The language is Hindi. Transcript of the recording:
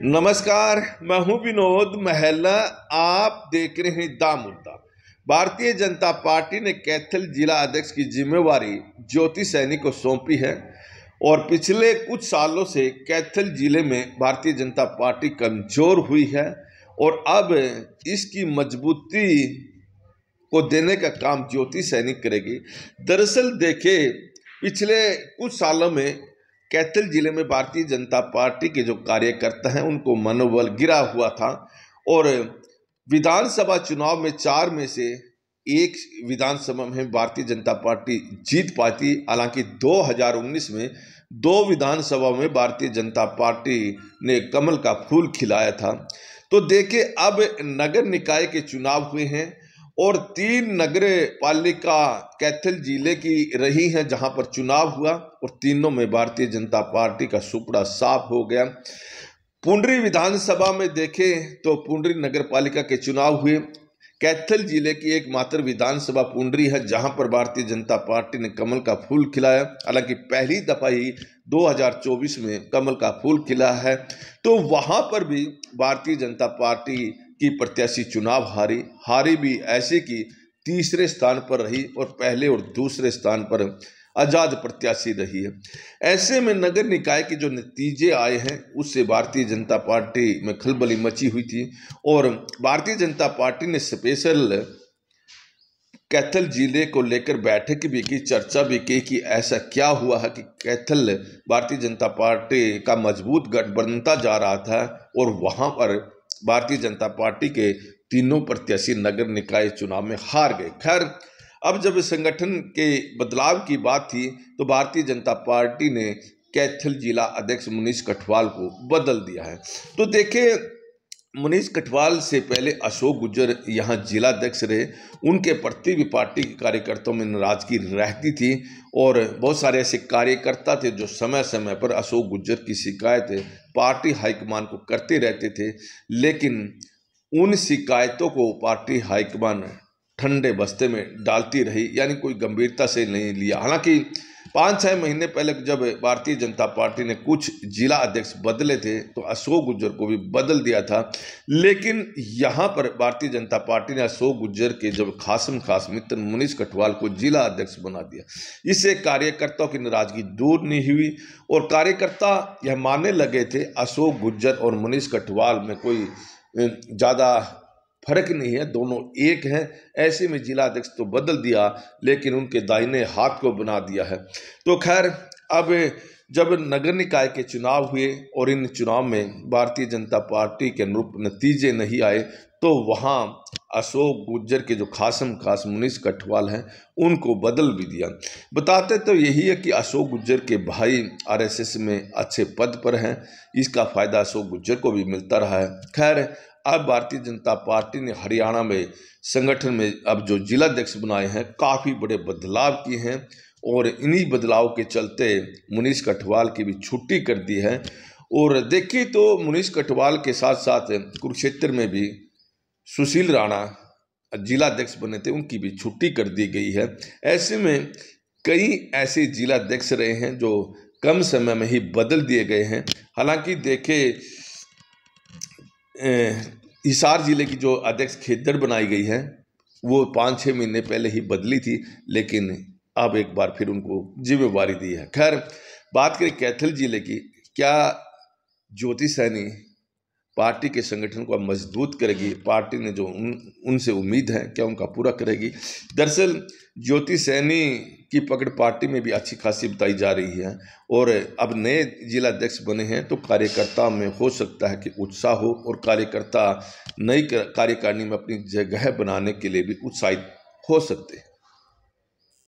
नमस्कार, मैं हूं विनोद महला। आप देख रहे हैं दा मुद्दा। भारतीय जनता पार्टी ने कैथल जिला अध्यक्ष की जिम्मेवारी ज्योति सैनी को सौंपी है और पिछले कुछ सालों से कैथल जिले में भारतीय जनता पार्टी कमजोर हुई है और अब इसकी मजबूती को देने का काम ज्योति सैनी करेगी। दरअसल देखें, पिछले कुछ सालों में कैथल जिले में भारतीय जनता पार्टी के जो कार्यकर्ता हैं उनको मनोबल गिरा हुआ था और विधानसभा चुनाव में 4 में से एक विधानसभा में भारतीय जनता पार्टी जीत पाती। हालांकि 2019 में 2 विधानसभा में भारतीय जनता पार्टी ने कमल का फूल खिलाया था। तो देखिए, अब नगर निकाय के चुनाव हुए हैं और 3 नगर पालिका कैथल जिले की रही हैं जहां पर चुनाव हुआ और तीनों में भारतीय जनता पार्टी का सुपड़ा साफ हो गया। पुंडरी विधानसभा में देखें तो पुंडरी नगर पालिका के चुनाव हुए। कैथल जिले की एकमात्र विधानसभा पुंडरी है जहां पर भारतीय जनता पार्टी ने कमल का फूल खिलाया। हालांकि पहली दफा ही 2024 में कमल का फूल खिला है, तो वहां पर भी भारतीय जनता पार्टी की प्रत्याशी चुनाव हारी भी ऐसे कि तीसरे स्थान पर रही और पहले और दूसरे स्थान पर आजाद प्रत्याशी रही है। ऐसे में नगर निकाय के जो नतीजे आए हैं उससे भारतीय जनता पार्टी में खलबली मची हुई थी और भारतीय जनता पार्टी ने स्पेशल कैथल जिले को लेकर बैठक भी की, चर्चा भी की कि ऐसा क्या हुआ है कि कैथल भारतीय जनता पार्टी का मजबूत गढ़ बनता जा रहा था और वहां पर भारतीय जनता पार्टी के तीनों प्रत्याशी नगर निकाय चुनाव में हार गए। खैर, अब जब संगठन के बदलाव की बात थी तो भारतीय जनता पार्टी ने कैथल जिला अध्यक्ष मुनीष कठवाल को बदल दिया है। तो देखिए, मुनीष कठवाल से पहले अशोक गुर्जर यहाँ जिला अध्यक्ष रहे। उनके प्रति भी पार्टी के कार्यकर्ताओं में नाराजगी रहती थी और बहुत सारे ऐसे कार्यकर्ता थे जो समय समय पर अशोक गुर्जर की शिकायतें पार्टी हाईकमान को करते रहते थे, लेकिन उन शिकायतों को पार्टी हाईकमान ठंडे बस्ते में डालती रही, यानी कोई गंभीरता से नहीं लिया। हालांकि 5-6 महीने पहले जब भारतीय जनता पार्टी ने कुछ जिला अध्यक्ष बदले थे तो अशोक गुर्जर को भी बदल दिया था, लेकिन यहाँ पर भारतीय जनता पार्टी ने अशोक गुर्जर के जब खास मित्र मुनीष कठवाल को जिला अध्यक्ष बना दिया। इससे कार्यकर्ताओं की नाराजगी दूर नहीं हुई और कार्यकर्ता यह मानने लगे थे अशोक गुर्जर और मुनीष कठवाल में कोई ज़्यादा फर्क नहीं है, दोनों एक हैं। ऐसे में जिला अध्यक्ष तो बदल दिया लेकिन उनके दाहिने हाथ को बना दिया है। तो खैर, अब जब नगर निकाय के चुनाव हुए और इन चुनाव में भारतीय जनता पार्टी के अनुरूप नतीजे नहीं आए तो वहां अशोक गुर्जर के जो खास मुनीष कठवाल हैं उनको बदल भी दिया। बताते तो यही है कि अशोक गुर्जर के भाई आरएसएस में अच्छे पद पर हैं, इसका फायदा अशोक गुर्जर को भी मिलता रहा है। खैर, अब भारतीय जनता पार्टी ने हरियाणा में संगठन में अब जो जिला अध्यक्ष बनाए हैं काफ़ी बड़े बदलाव किए हैं और इन्हीं बदलाव के चलते मुनीष कठवाल की भी छुट्टी कर दी है। और देखिए तो मुनीष कठवाल के साथ साथ कुरुक्षेत्र में भी सुशील राणा जिला अध्यक्ष बने थे, उनकी भी छुट्टी कर दी गई है। ऐसे में कई ऐसे जिला अध्यक्ष रहे हैं जो कम समय में ही बदल दिए गए हैं। हालांकि देखें, हिसार जिले की जो अध्यक्ष खेदड़ बनाई गई है वो 5-6 महीने पहले ही बदली थी, लेकिन अब एक बार फिर उनको जिम्मेवारी दी है। खैर, बात करें कैथल जिले की, क्या ज्योति सैनी पार्टी के संगठन को मजबूत करेगी? पार्टी ने जो उनसे उम्मीद है क्या उनका पूरा करेगी? दरअसल ज्योति सैनी की पकड़ पार्टी में भी अच्छी खासी बताई जा रही है और अब नए जिला अध्यक्ष बने हैं तो कार्यकर्ता में हो सकता है कि उत्साह हो और कार्यकर्ता नई कार्यकारिणी में अपनी जगह बनाने के लिए भी उत्साहित हो सकते हैं।